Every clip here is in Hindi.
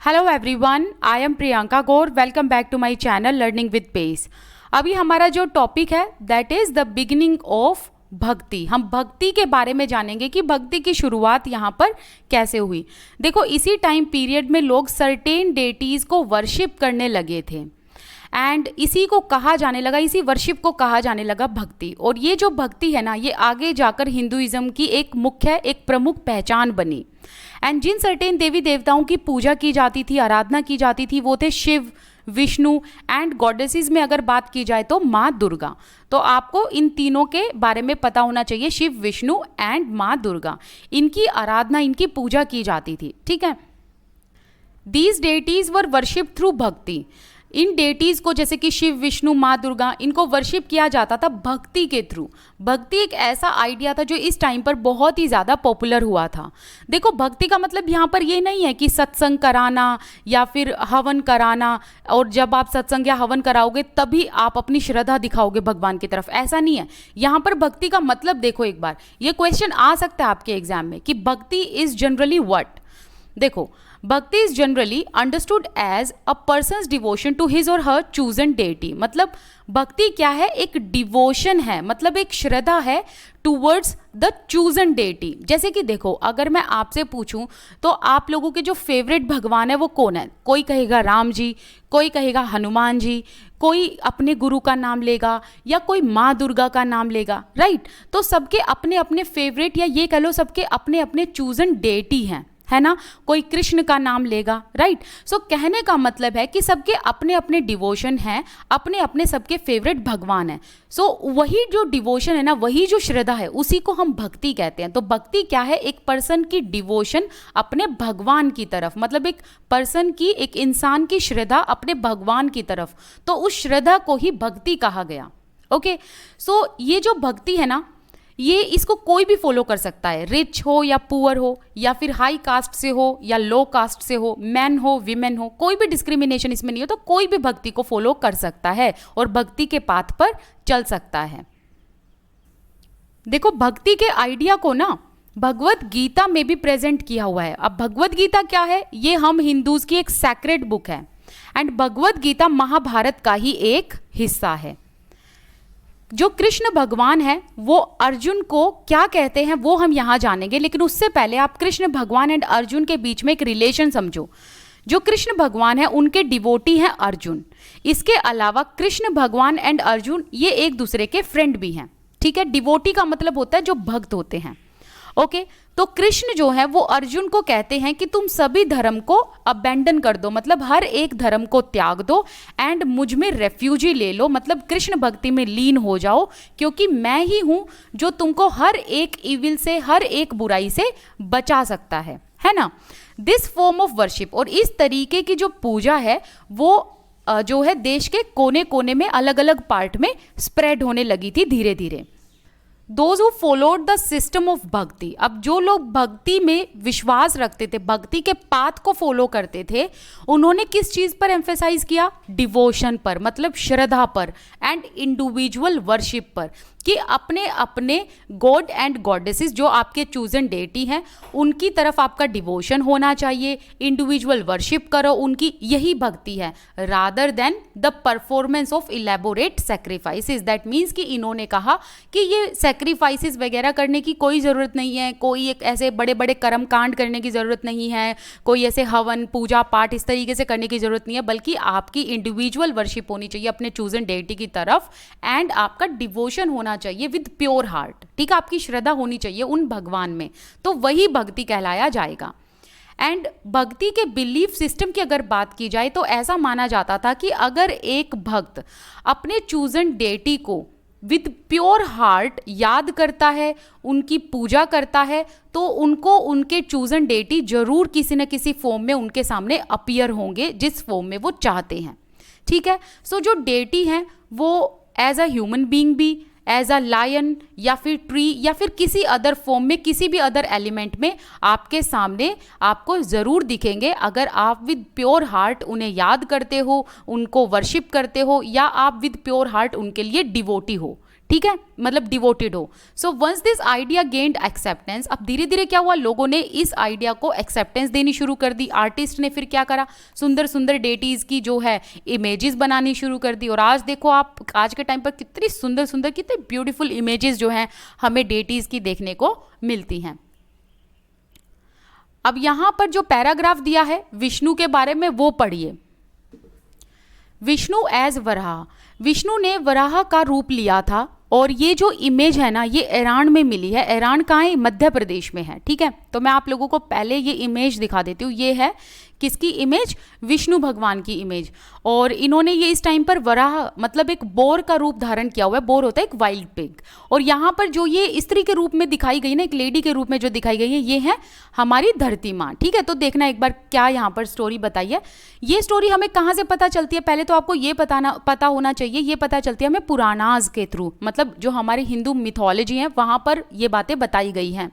Hello everyone, I am Priyanka Gaur. Welcome back to my channel learning with pace. अभी हमारा जो टॉपिक है that is the beginning of bhakti. हम भक्ति के बारे में जानेंगे कि भक्ति की शुरुआत यहाँ पर कैसे हुई। देखो, इसी टाइम पीरियड में लोग सर्टेन डेटीज़ को वर्शिप करने लगे थे एंड इसी को कहा जाने लगा, इसी वर्शिप को कहा जाने लगा भक्ति। और ये जो भक्ति है ना, ये आगे जाकर हिंदुइज्म की एक मुख्य, एक प्रमुख पहचान बनी। एंड जिन सर्टेन देवी देवताओं की पूजा की जाती थी, आराधना की जाती थी, वो थे शिव, विष्णु एंड गॉडेसेस में अगर बात की जाए तो माँ दुर्गा। तो आपको इन तीनों के बारे में पता होना चाहिए, शिव, विष्णु एंड माँ दुर्गा। इनकी आराधना, इनकी पूजा की जाती थी। ठीक है, these deities were worship through भक्ति। इन डेटीज को, जैसे कि शिव, विष्णु, माँ दुर्गा, इनको वर्शिप किया जाता था भक्ति के थ्रू। भक्ति एक ऐसा आइडिया था जो इस टाइम पर बहुत ही ज़्यादा पॉपुलर हुआ था। देखो, भक्ति का मतलब यहाँ पर ये नहीं है कि सत्संग कराना या फिर हवन कराना, और जब आप सत्संग या हवन कराओगे तभी आप अपनी श्रद्धा दिखाओगे भगवान की तरफ, ऐसा नहीं है। यहाँ पर भक्ति का मतलब देखो, एक बार ये क्वेश्चन आ सकता है आपके एग्जाम में कि भक्ति इज जनरली व्हाट। देखो, bhakti is generally understood as a person's devotion to his or her chosen deity. मतलब भक्ति क्या है? एक डिवोशन है, मतलब एक श्रद्धा है टूवर्ड्स द चूजन डेटी। जैसे कि देखो, अगर मैं आपसे पूछूं तो आप लोगों के जो फेवरेट भगवान है वो कौन है? कोई कहेगा राम जी, कोई कहेगा हनुमान जी, कोई अपने गुरु का नाम लेगा या कोई माँ दुर्गा का नाम लेगा, राइट? तो सबके अपने अपने फेवरेट, या ये कह लो सबके अपने अपने चूजन डेटी हैं, है ना? कोई कृष्ण का नाम लेगा, राइट? सो कहने का मतलब है कि सबके अपने अपने डिवोशन हैं, अपने अपने सबके फेवरेट भगवान हैं। सो वही जो डिवोशन है ना, वही जो श्रद्धा है, उसी को हम भक्ति कहते हैं। तो भक्ति क्या है? एक पर्सन की डिवोशन अपने भगवान की तरफ, मतलब एक पर्सन की, एक इंसान की श्रद्धा अपने भगवान की तरफ, तो उस श्रद्धा को ही भक्ति कहा गया। ओके, सो ये जो भक्ति है ना, ये इसको कोई भी फॉलो कर सकता है, रिच हो या पुअर हो, या फिर हाई कास्ट से हो या लो कास्ट से हो, मैन हो, विमेन हो, कोई भी डिस्क्रिमिनेशन इसमें नहीं हो। तो कोई भी भक्ति को फॉलो कर सकता है और भक्ति के पाथ पर चल सकता है। देखो, भक्ति के आइडिया को ना भगवत गीता में भी प्रेजेंट किया हुआ है। अब भगवत गीता क्या है? ये हम हिंदूज की एक सैक्रेड बुक है एंड भगवत गीता महाभारत का ही एक हिस्सा है। जो कृष्ण भगवान है वो अर्जुन को क्या कहते हैं वो हम यहाँ जानेंगे, लेकिन उससे पहले आप कृष्ण भगवान एंड अर्जुन के बीच में एक रिलेशन समझो। जो कृष्ण भगवान है उनके डिवोटी हैं अर्जुन। इसके अलावा कृष्ण भगवान एंड अर्जुन ये एक दूसरे के फ्रेंड भी हैं। ठीक है, डिवोटी का मतलब होता है जो भक्त होते हैं। ओके, तो कृष्ण जो है वो अर्जुन को कहते हैं कि तुम सभी धर्म को अबेंडन कर दो, मतलब हर एक धर्म को त्याग दो एंड मुझ में रेफ्यूजी ले लो, मतलब कृष्ण भक्ति में लीन हो जाओ, क्योंकि मैं ही हूं जो तुमको हर एक इविल से, हर एक बुराई से बचा सकता है ना? दिस फॉर्म ऑफ वर्शिप, और इस तरीके की जो पूजा है वो जो है देश के कोने कोने में, अलग अलग पार्ट में स्प्रेड होने लगी थी धीरे धीरे। Those who followed the system of भक्ति, अब जो लोग भक्ति में विश्वास रखते थे, भक्ति के पाथ को फॉलो करते थे, उन्होंने किस चीज पर एम्फेसाइज किया? डिवोशन पर, मतलब श्रद्धा पर, एंड इंडिविजुअल वर्शिप पर, कि अपने अपने गॉड एंड गॉडेसेस जो आपके चूजन डेटी हैं उनकी तरफ आपका डिवोशन होना चाहिए, इंडिविजुअल वर्शिप करो उनकी, यही भक्ति है, rather than the performance of elaborate sacrifices. That means कि इन्होंने कहा कि ये सेक्रीफाइसेस वगैरह करने की कोई ज़रूरत नहीं है, कोई एक ऐसे बड़े बड़े कर्म कांड करने की ज़रूरत नहीं है, कोई ऐसे हवन पूजा पाठ इस तरीके से करने की ज़रूरत नहीं है, बल्कि आपकी इंडिविजुअल वर्शिप होनी चाहिए अपने चूजन डेटी की तरफ, एंड आपका डिवोशन होना चाहिए विद प्योर हार्ट। ठीक है, आपकी श्रद्धा होनी चाहिए उन भगवान में, तो वही भक्ति कहलाया जाएगा। एंड भक्ति के बिलीफ सिस्टम की अगर बात की जाए तो ऐसा माना जाता था कि अगर एक भक्त अपने चूजन डेटी को विद प्योर हार्ट याद करता है, उनकी पूजा करता है, तो उनको उनके चूजन डेटी जरूर किसी न किसी फॉर्म में उनके सामने अपीयर होंगे, जिस फॉर्म में वो चाहते हैं। ठीक है, सो जो डेटी हैं वो एज अ ह्यूमन बीइंग भी, एज अ लायन या फिर ट्री या फिर किसी अदर फॉर्म में, किसी भी अदर एलिमेंट में आपके सामने आपको ज़रूर दिखेंगे, अगर आप विद प्योर हार्ट उन्हें याद करते हो, उनको वर्शिप करते हो, या आप विद प्योर हार्ट उनके लिए डिवोटी हो। ठीक है, मतलब डिवोटेड हो। So once this idea gained acceptance, अब धीरे धीरे क्या हुआ, लोगों ने इस आइडिया को एक्सेप्टेंस देनी शुरू कर दी। आर्टिस्ट ने फिर क्या करा, सुंदर सुंदर डेटीज की जो है इमेजेस बनानी शुरू कर दी। और आज देखो आप, आज के टाइम पर कितनी सुंदर सुंदर, कितने ब्यूटीफुल इमेजेस जो हैं हमें डेटीज की देखने को मिलती हैं। अब यहां पर जो पैराग्राफ दिया है विष्णु के बारे में वो पढ़िए। विष्णु एज वराह, विष्णु ने वराह का रूप लिया था। और ये जो इमेज है ना, ये ईरान में मिली है। ईरान कहाँ है, मध्य प्रदेश में है। ठीक है, तो मैं आप लोगों को पहले ये इमेज दिखा देती हूँ। ये है किसकी इमेज, विष्णु भगवान की इमेज। और इन्होंने ये इस टाइम पर वराह मतलब एक बोर का रूप धारण किया हुआ है। बोर होता है एक वाइल्ड पिग। और यहाँ पर जो ये स्त्री के रूप में दिखाई गई ना, एक लेडी के रूप में जो दिखाई गई है, ये है हमारी धरती माँ। ठीक है, तो देखना एक बार क्या यहाँ पर स्टोरी बताई है। ये स्टोरी हमें कहाँ से पता चलती है, पहले तो आपको ये पता होना चाहिए। ये पता चलती है हमें पुराणाज के थ्रू, मतलब जो हमारी हिंदू मिथोलॉजी है वहाँ पर ये बातें बताई गई हैं।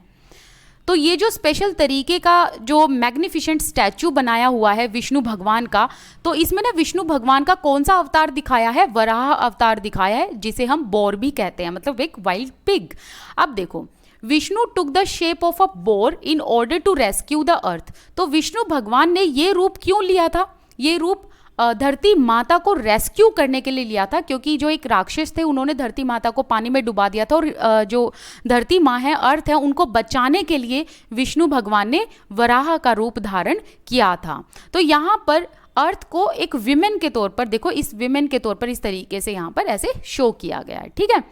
तो ये जो स्पेशल तरीके का जो मैग्निफिसेंट स्टैचू बनाया हुआ है विष्णु भगवान का, तो इसमें ना विष्णु भगवान का कौन सा अवतार दिखाया है, वराह अवतार दिखाया है, जिसे हम बोर भी कहते हैं, मतलब एक वाइल्ड पिग। अब देखो, Vishnu took the shape of a boar in order to rescue the earth. तो विष्णु भगवान ने ये रूप क्यों लिया था, ये रूप धरती माता को रेस्क्यू करने के लिए लिया था, क्योंकि जो एक राक्षस थे उन्होंने धरती माता को पानी में डुबा दिया था। और जो धरती माँ है, अर्थ है, उनको बचाने के लिए विष्णु भगवान ने वराह का रूप धारण किया था। तो यहाँ पर अर्थ को एक विमेन के तौर पर, देखो इस विमेन के तौर पर इस तरीके से यहाँ पर ऐसे शो किया गया है। ठीक है,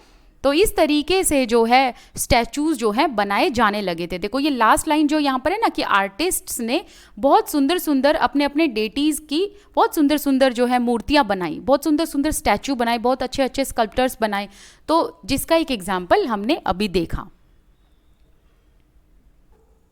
तो इस तरीके से जो है स्टैचूज जो है बनाए जाने लगे थे। देखो ये लास्ट लाइन जो यहाँ पर है ना, कि आर्टिस्ट्स ने बहुत सुंदर सुंदर अपने अपने डेटीज की बहुत सुंदर सुंदर जो है मूर्तियाँ बनाई, बहुत सुंदर सुंदर स्टैचू बनाए, बहुत अच्छे अच्छे स्कल्प्टर्स बनाए। तो जिसका एक एग्जाम्पल हमने अभी देखा।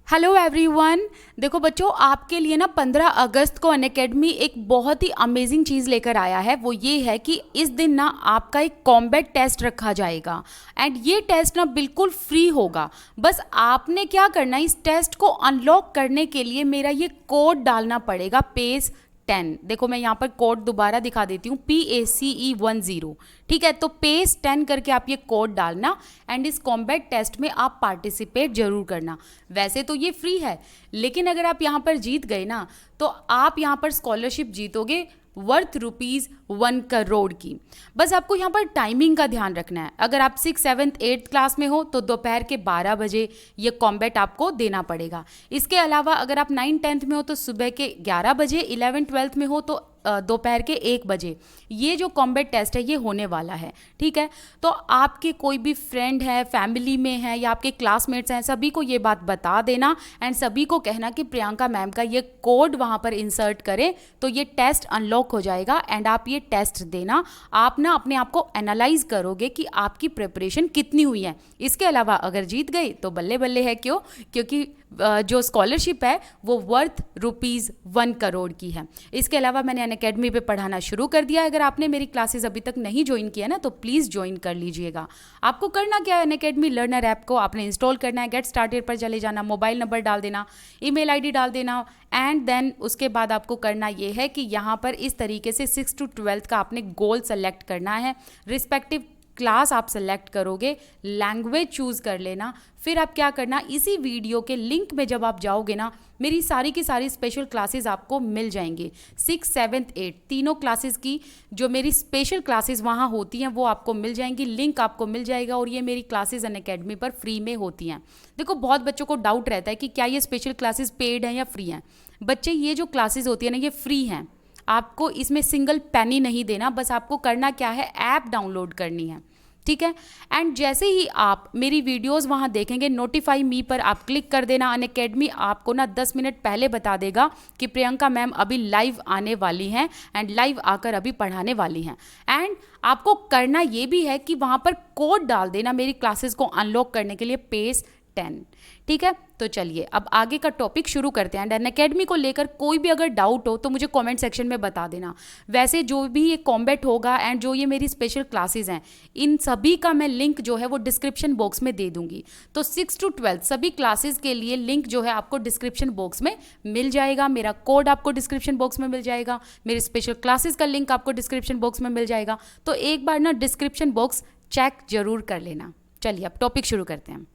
हेलो एवरीवन, देखो बच्चों, आपके लिए ना 15 अगस्त को अनअकैडमी एक बहुत ही अमेजिंग चीज़ लेकर आया है। वो ये है कि इस दिन ना आपका एक कॉम्बैट टेस्ट रखा जाएगा। एंड ये टेस्ट ना बिल्कुल फ्री होगा। बस आपने क्या करना है, इस टेस्ट को अनलॉक करने के लिए मेरा ये कोड डालना पड़ेगा, पेज 10। देखो मैं यहाँ पर कोड दोबारा दिखा देती हूँ, PACE10। ठीक है, तो पेज 10 करके आप ये कोड डालना एंड इस कॉम्बैट टेस्ट में आप पार्टिसिपेट जरूर करना। वैसे तो ये फ्री है, लेकिन अगर आप यहाँ पर जीत गए ना, तो आप यहाँ पर स्कॉलरशिप जीतोगे वर्थ ₹1 करोड़ की। बस आपको यहाँ पर टाइमिंग का ध्यान रखना है। अगर आप 6th 7th 8th क्लास में हो तो दोपहर के 12 बजे ये कॉम्बैट आपको देना पड़ेगा। इसके अलावा अगर आप 9th 10th में हो तो सुबह के 11 बजे, 11th 12th में हो तो दोपहर के 1 बजे ये जो कॉम्बैट टेस्ट है ये होने वाला है। ठीक है, तो आपके कोई भी फ्रेंड है, फैमिली में है या आपके क्लासमेट्स हैं, सभी को ये बात बता देना एंड सभी को कहना कि प्रियंका मैम का ये कोड वहाँ पर इंसर्ट करें तो ये टेस्ट अनलॉक हो जाएगा। एंड आप ये टेस्ट देना, आप ना अपने आप को एनालाइज करोगे कि आपकी प्रिपरेशन कितनी हुई है। इसके अलावा अगर जीत गई तो बल्ले बल्ले है, क्यों, क्योंकि जो स्कॉलरशिप है वो वर्थ ₹1 करोड़ की है। इसके अलावा मैंने अनअकैडमी पे पढ़ाना शुरू कर दिया है। अगर आपने मेरी क्लासेस अभी तक नहीं ज्वाइन किया ना तो प्लीज़ ज्वाइन कर लीजिएगा। आपको करना क्या है, अनअकैडमी लर्नर ऐप को आपने इंस्टॉल करना है, गेट स्टार्टेड पर चले जाना, मोबाइल नंबर डाल देना, ईमेल आईडी डाल देना एंड देन उसके बाद आपको करना ये है कि यहाँ पर इस तरीके से 6th to 12th का आपने गोल सेलेक्ट करना है। रिस्पेक्टिव क्लास आप सेलेक्ट करोगे, लैंग्वेज चूज़ कर लेना। फिर आप क्या करना, इसी वीडियो के लिंक में जब आप जाओगे ना, मेरी सारी की सारी स्पेशल क्लासेस आपको मिल जाएंगे। 6th 7th 8th तीनों क्लासेस की जो मेरी स्पेशल क्लासेस वहाँ होती हैं वो आपको मिल जाएंगी, लिंक आपको मिल जाएगा। और ये मेरी क्लासेस अनअकैडमी पर फ्री में होती हैं। देखो बहुत बच्चों को डाउट रहता है कि क्या ये स्पेशल क्लासेस पेड हैं या फ्री हैं। बच्चे ये जो क्लासेस होती है ना ये फ्री हैं, आपको इसमें सिंगल पेनी नहीं देना। बस आपको करना क्या है, ऐप डाउनलोड करनी है। ठीक है, एंड जैसे ही आप मेरी वीडियोस वहाँ देखेंगे, नोटिफाई मी पर आप क्लिक कर देना। अनअकैडमी आपको ना 10 मिनट पहले बता देगा कि प्रियंका मैम अभी लाइव आने वाली हैं एंड लाइव आकर अभी पढ़ाने वाली हैं। एंड आपको करना ये भी है कि वहाँ पर कोड डाल देना मेरी क्लासेस को अनलॉक करने के लिए, पेज 10। ठीक है, तो चलिए अब आगे का टॉपिक शुरू करते हैं। एंड अनअकैडमी को लेकर कोई भी अगर डाउट हो तो मुझे कमेंट सेक्शन में बता देना। वैसे जो भी ये कॉम्बैट होगा एंड जो ये मेरी स्पेशल क्लासेस हैं, इन सभी का मैं लिंक जो है वो डिस्क्रिप्शन बॉक्स में दे दूंगी। तो 6th to 12th सभी क्लासेस के लिए लिंक जो है आपको डिस्क्रिप्शन बॉक्स में मिल जाएगा। मेरा कोड आपको डिस्क्रिप्शन बॉक्स में मिल जाएगा, मेरी स्पेशल क्लासेस का लिंक आपको डिस्क्रिप्शन बॉक्स में मिल जाएगा। तो एक बार ना डिस्क्रिप्शन बॉक्स चेक जरूर कर लेना। चलिए अब टॉपिक शुरू करते हैं।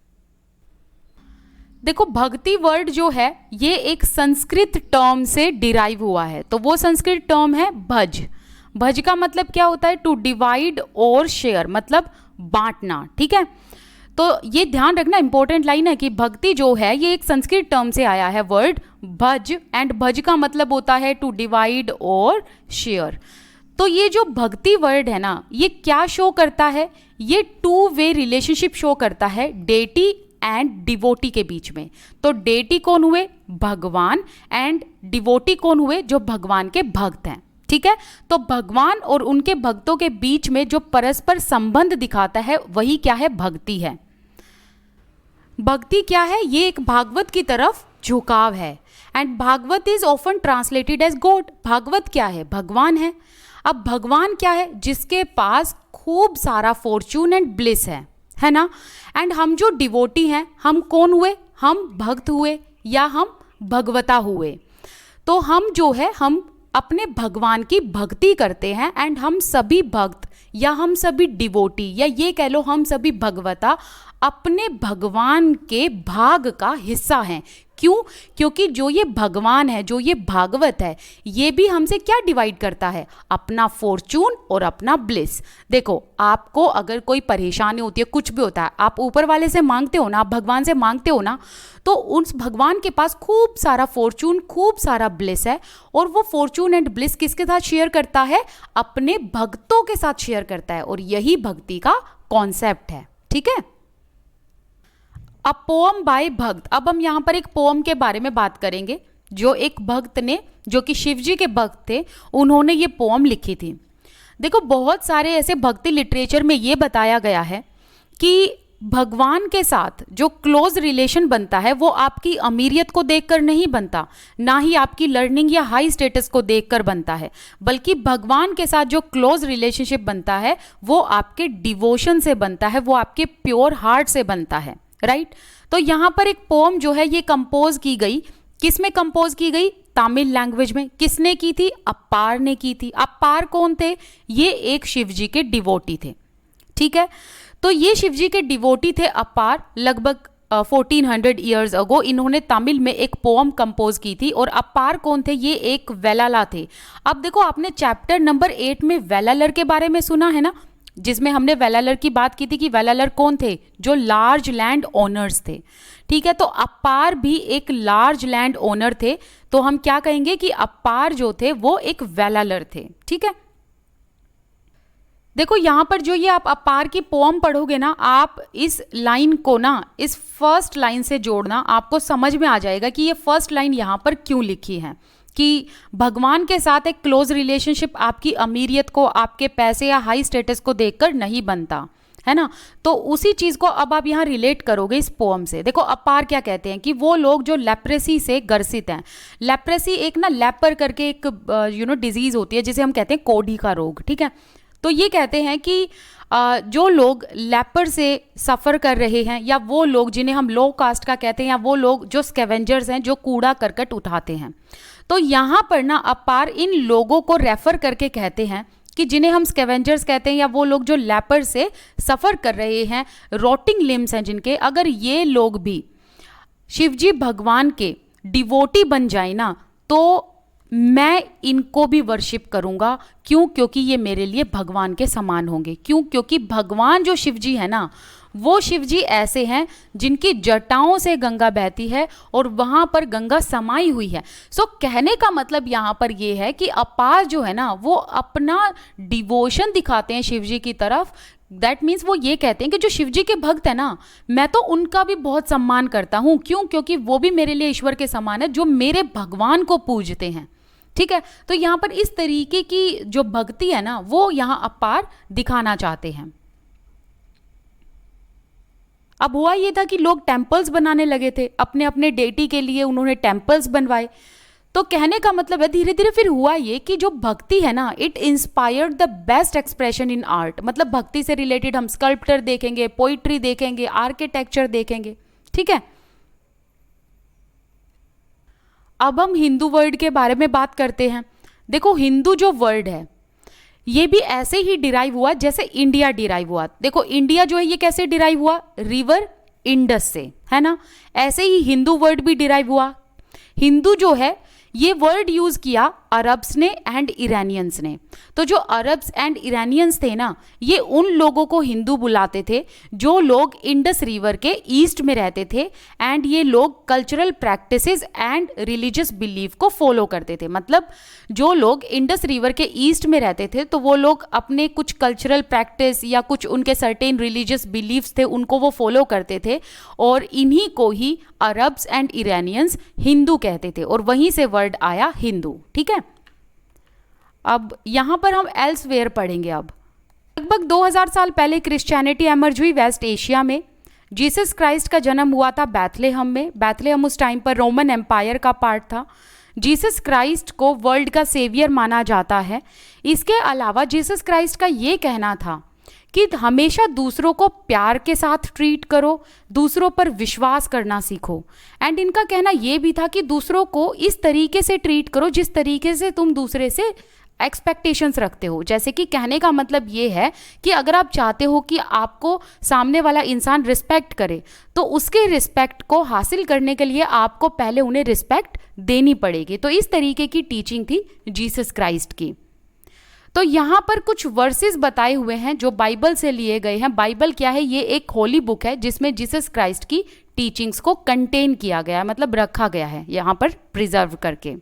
देखो भक्ति वर्ड जो है ये एक संस्कृत टर्म से डिराइव हुआ है। तो वो संस्कृत टर्म है भज। भज का मतलब क्या होता है? टू डिवाइड और शेयर, मतलब बांटना। ठीक है, तो ये ध्यान रखना, इंपॉर्टेंट लाइन है कि भक्ति जो है ये एक संस्कृत टर्म से आया है वर्ड भज, एंड भज का मतलब होता है टू डिवाइड और शेयर। तो ये जो भक्ति वर्ड है ना, ये क्या शो करता है? ये टू वे रिलेशनशिप शो करता है डेटी एंड डिवोटी के बीच में। तो डेटी कौन हुए? भगवान। एंड डिवोटी कौन हुए? जो भगवान के भक्त हैं। ठीक है, तो भगवान और उनके भक्तों के बीच में जो परस्पर संबंध दिखाता है वही क्या है? भक्ति है। भक्ति क्या है? ये एक भागवत की तरफ झुकाव है। And Bhagavat is often translated as god. Bhagavat क्या है? भगवान है। अब भगवान क्या है? जिसके पास खूब सारा फॉर्चून एंड ब्लिस है ना। एंड हम जो डिवोटी हैं, हम कौन हुए? हम भक्त हुए या हम भगवता हुए। तो हम जो है हम अपने भगवान की भक्ति करते हैं। एंड हम सभी भक्त या हम सभी डिवोटी या ये कह लो हम सभी भगवता अपने भगवान के भाग का हिस्सा हैं। क्यों? क्योंकि जो ये भगवान है, जो ये भागवत है, ये भी हमसे क्या डिवाइड करता है? अपना फॉर्चून और अपना ब्लिस। देखो आपको अगर कोई परेशानी होती है, कुछ भी होता है, आप ऊपर वाले से मांगते हो ना, आप भगवान से मांगते हो ना, तो उस भगवान के पास खूब सारा फॉर्चून, खूब सारा ब्लिस है। और वो फॉर्चून एंड ब्लिस किसके साथ शेयर करता है? अपने भक्तों के साथ शेयर करता है। और यही भक्ति का कॉन्सेप्ट है। ठीक है, अ पोअम बाय भक्त। अब हम यहाँ पर एक पोअम के बारे में बात करेंगे जो एक भक्त ने, जो कि शिव जी के भक्त थे, उन्होंने ये पोअम लिखी थी। देखो बहुत सारे ऐसे भक्ति लिटरेचर में ये बताया गया है कि भगवान के साथ जो क्लोज रिलेशन बनता है वो आपकी अमीरियत को देखकर नहीं बनता, ना ही आपकी लर्निंग या हाई स्टेटस को देखकर बनता है, बल्कि भगवान के साथ जो क्लोज रिलेशनशिप बनता है वो आपके डिवोशन से बनता है, वो आपके प्योर हार्ट से बनता है। राइट, तो यहाँ पर एक पोम जो है ये कंपोज की गई। किस में कंपोज की गई? तमिल लैंग्वेज में। किसने की थी? अपार ने की थी। अपार कौन थे? ये एक शिवजी के डिवोटी थे। ठीक है, तो ये शिवजी के डिवोटी थे अपार। लगभग 1400 ईयर्स अगो इन्होंने तमिल में एक पोम कंपोज की थी। और अपार कौन थे? ये एक वेलाला थे। अब देखो आपने चैप्टर नंबर 8 में वेलालर के बारे में सुना है ना, जिसमें हमने वेलालर की बात की थी कि वेलालर कौन थे? जो लार्ज लैंड ओनर्स थे। ठीक है, तो अपार भी एक लार्ज लैंड ओनर थे। तो हम क्या कहेंगे कि अपार जो थे वो एक वेलालर थे। ठीक है, देखो यहां पर जो ये आप अपार की पोम पढ़ोगे ना, आप इस लाइन को ना इस फर्स्ट लाइन से जोड़ना, आपको समझ में आ जाएगा कि ये फर्स्ट लाइन यहां पर क्यों लिखी है कि भगवान के साथ एक क्लोज रिलेशनशिप आपकी अमीरियत को, आपके पैसे या हाई स्टेटस को देखकर नहीं बनता है ना। तो उसी चीज को अब आप यहाँ रिलेट करोगे इस पोम से। देखो अपार क्या कहते हैं कि वो लोग जो लेप्रेसी से ग्रसित हैं। लेप्रेसी एक ना लेपर करके एक डिजीज होती है जिसे हम कहते हैं कोढ़ी का रोग। ठीक है, तो ये कहते हैं कि जो लोग लेपर से सफ़र कर रहे हैं, या वो लोग जिन्हें हम लो कास्ट का कहते हैं, या वो लोग जो स्कैवेंजर्स हैं, जो कूड़ा करकट उठाते हैं, तो यहाँ पर ना अपार इन लोगों को रेफर करके कहते हैं कि जिन्हें हम स्कैवेंजर्स कहते हैं, या वो लोग जो लेपर से सफ़र कर रहे हैं, रोटिंग लिम्स हैं जिनके, अगर ये लोग भी शिवजी भगवान के डिवोटी बन जाए ना, तो मैं इनको भी वर्शिप करूंगा। क्यों? क्योंकि ये मेरे लिए भगवान के समान होंगे। क्यों? क्योंकि भगवान जो शिवजी है ना, वो शिवजी ऐसे हैं जिनकी जटाओं से गंगा बहती है और वहां पर गंगा समाई हुई है। सो कहने का मतलब यहाँ पर ये है कि अपार जो है ना, वो अपना डिवोशन दिखाते हैं शिवजी की तरफ। दैट मीन्स वो ये कहते हैं कि जो शिवजी के भक्त है ना, मैं तो उनका भी बहुत सम्मान करता हूँ। क्यों? क्योंकि वो भी मेरे लिए ईश्वर के समान है, जो मेरे भगवान को पूजते हैं। ठीक है, तो यहाँ पर इस तरीके की जो भक्ति है ना, वो यहाँ अपार दिखाना चाहते हैं। अब हुआ ये था कि लोग टेम्पल्स बनाने लगे थे अपने अपने डेटी के लिए, उन्होंने टेम्पल्स बनवाए। तो कहने का मतलब है धीरे धीरे फिर हुआ ये कि जो भक्ति है ना, it inspired the best expression in art. मतलब भक्ति से रिलेटेड हम स्कल्पचर देखेंगे, पोइट्री देखेंगे, आर्किटेक्चर देखेंगे। ठीक है, अब हम हिंदू वर्ड के बारे में बात करते हैं। देखो हिंदू जो वर्ड है ये भी ऐसे ही डिराइव हुआ जैसे इंडिया डिराइव हुआ। देखो इंडिया जो है ये कैसे डिराइव हुआ, रिवर इंडस से, है ना। ऐसे ही हिंदू वर्ड भी डिराइव हुआ। हिंदू जो है ये वर्ड यूज किया अरब्स ने एंड ईरानियंस ने। तो जो अरब्स एंड ईरानियंस थे ना, ये उन लोगों को हिंदू बुलाते थे जो लोग इंडस रिवर के ईस्ट में रहते थे, एंड ये लोग cultural practices and religious belief को फॉलो करते थे। मतलब जो लोग इंडस रिवर के ईस्ट में रहते थे तो वो लोग अपने कुछ कल्चरल प्रैक्टिस या कुछ उनके सर्टेन रिलीजियस बिलीफ्स थे उनको वो फॉलो करते थे, और इन्हीं को ही अरब्स एंड ईरानियंस हिंदू कहते थे, और वहीं से वर्ड आया हिंदू। ठीक है, अब यहां पर हम एल्सवेयर पढ़ेंगे। अब लगभग 2000 साल पहले क्रिश्चियनिटी एमर्ज हुई वेस्ट एशिया में। जीसस क्राइस्ट का जन्म हुआ था बैथलेहम में। बैथलेहम उस टाइम पर रोमन एम्पायर का पार्ट था। जीसस क्राइस्ट को वर्ल्ड का सेवियर माना जाता है। इसके अलावा जीसस क्राइस्ट का ये कहना था कि हमेशा दूसरों को प्यार के साथ ट्रीट करो, दूसरों पर विश्वास करना सीखो। एंड इनका कहना ये भी था कि दूसरों को इस तरीके से ट्रीट करो जिस तरीके से तुम दूसरे से एक्सपेक्टेशंस रखते हो। जैसे कि कहने का मतलब ये है कि अगर आप चाहते हो कि आपको सामने वाला इंसान रिस्पेक्ट करे, तो उसके रिस्पेक्ट को हासिल करने के लिए आपको पहले उन्हें रिस्पेक्ट देनी पड़ेगी। तो इस तरीके की टीचिंग थी जीसस क्राइस्ट की। तो यहाँ पर कुछ वर्सेस बताए हुए हैं जो बाइबल से लिए गए हैं। बाइबल क्या है, ये एक होली बुक है जिसमें जीसस क्राइस्ट की टीचिंग्स को कंटेन किया गया है, मतलब रखा गया है यहाँ पर प्रिजर्व करके।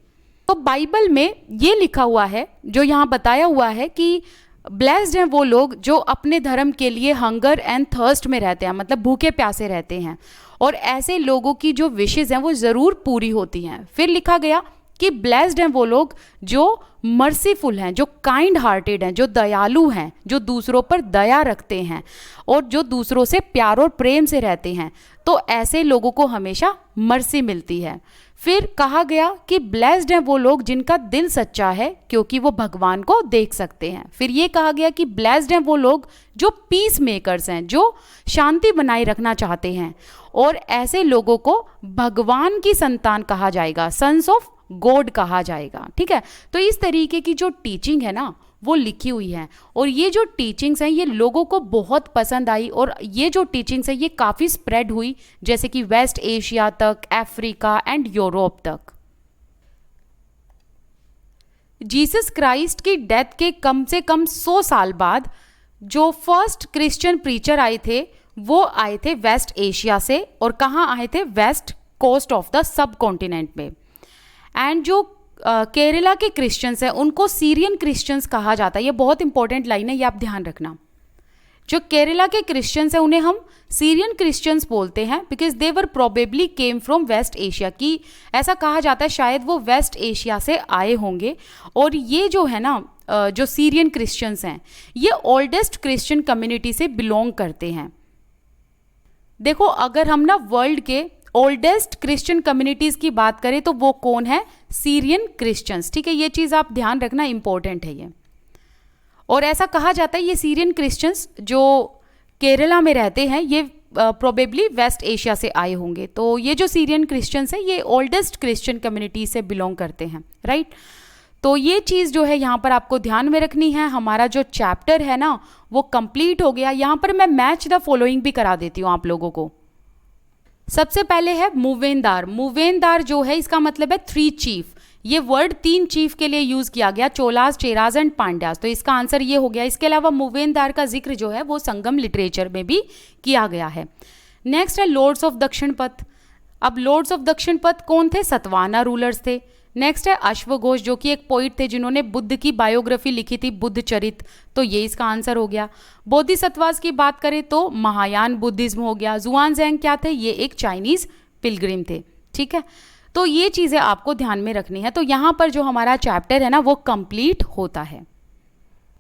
तो बाइबल में ये लिखा हुआ है, जो यहाँ बताया हुआ है कि ब्लेस्ड हैं वो लोग जो अपने धर्म के लिए हंगर एंड थर्स्ट में रहते हैं, मतलब भूखे प्यासे रहते हैं, और ऐसे लोगों की जो विशेज हैं वो ज़रूर पूरी होती हैं। फिर लिखा गया कि ब्लेस्ड हैं वो लोग जो मर्सीफुल हैं, जो काइंड हार्टेड हैं, जो दयालु हैं, जो दूसरों पर दया रखते हैं और जो दूसरों से प्यार और प्रेम से रहते हैं। तो ऐसे लोगों को हमेशा मर्सी मिलती है। फिर कहा गया कि ब्लेस्ड हैं वो लोग जिनका दिल सच्चा है क्योंकि वो भगवान को देख सकते हैं। फिर ये कहा गया कि ब्लेस्ड हैं वो लोग जो पीस मेकर्स हैं, जो शांति बनाए रखना चाहते हैं, और ऐसे लोगों को भगवान की संतान कहा जाएगा, सन्स ऑफ गॉड कहा जाएगा। ठीक है, तो इस तरीके की जो टीचिंग है ना वो लिखी हुई है, और ये जो टीचिंग्स हैं ये लोगों को बहुत पसंद आई, और ये जो टीचिंग्स है ये काफ़ी स्प्रेड हुई, जैसे कि वेस्ट एशिया तक, अफ्रीका एंड यूरोप तक। जीसस क्राइस्ट की डेथ के कम से कम 100 साल बाद जो फर्स्ट क्रिश्चियन प्रीचर आए थे वो आए थे वेस्ट एशिया से, और कहाँ आए थे, west coast of the subcontinent में। एंड जो केरला के क्रिश्चियंस हैं उनको सीरियन क्रिश्चियंस कहा जाता है। ये बहुत इंपॉर्टेंट लाइन है, ये आप ध्यान रखना। जो केरला के क्रिश्चियंस हैं उन्हें हम सीरियन क्रिश्चियंस बोलते हैं, because they were probably came from west Asia, की ऐसा कहा जाता है शायद वो वेस्ट एशिया से आए होंगे। और ये जो है ना जो सीरियन क्रिश्चियंस हैं ये ओल्डेस्ट क्रिश्चियन कम्युनिटी से बिलोंग करते हैं। देखो अगर हम ना वर्ल्ड के ओल्डेस्ट क्रिश्चियन कम्युनिटीज की बात करें तो वो कौन है, सीरियन क्रिश्चियंस। ठीक है, ये चीज़ आप ध्यान रखना, इंपॉर्टेंट है ये। और ऐसा कहा जाता है ये सीरियन क्रिश्चियंस जो केरला में रहते हैं ये प्रोबेबली वेस्ट एशिया से आए होंगे। तो ये जो सीरियन क्रिश्चियंस है ये ओल्डेस्ट क्रिश्चियन कम्युनिटी से बिलोंग करते हैं, राइट। तो ये चीज़ जो है यहाँ पर आपको ध्यान में रखनी है। हमारा जो चैप्टर है ना वो कंप्लीट हो गया। यहाँ पर मैं मैच द फॉलोइंग भी करा देती हूँ आप लोगों को। सबसे पहले है मूवेंदार। मूवेंदार जो है इसका मतलब है 3 चीफ। ये वर्ड 3 चीफ के लिए यूज किया गया, चोलास, चेराज एंड पांड्यास। तो इसका आंसर ये हो गया। इसके अलावा मूवेंदार का जिक्र जो है वो संगम लिटरेचर में भी किया गया है। नेक्स्ट है लॉर्ड्स ऑफ दक्षिण पथ। अब लॉर्ड्स ऑफ दक्षिण पथ कौन थे, सतवाना रूलर्स थे। नेक्स्ट है अश्वघोष जो कि एक पोइट थे जिन्होंने बुद्ध की बायोग्राफी लिखी थी, बुद्ध चरित। तो ये इसका आंसर हो गया। बोधिसत्वास की बात करें तो महायान बुद्धिज्म हो गया। जुआनजैंग क्या थे, ये एक चाइनीज पिलग्रिम थे। ठीक है, तो ये चीज़ें आपको ध्यान में रखनी है। तो यहाँ पर जो हमारा चैप्टर है ना वो कंप्लीट होता है।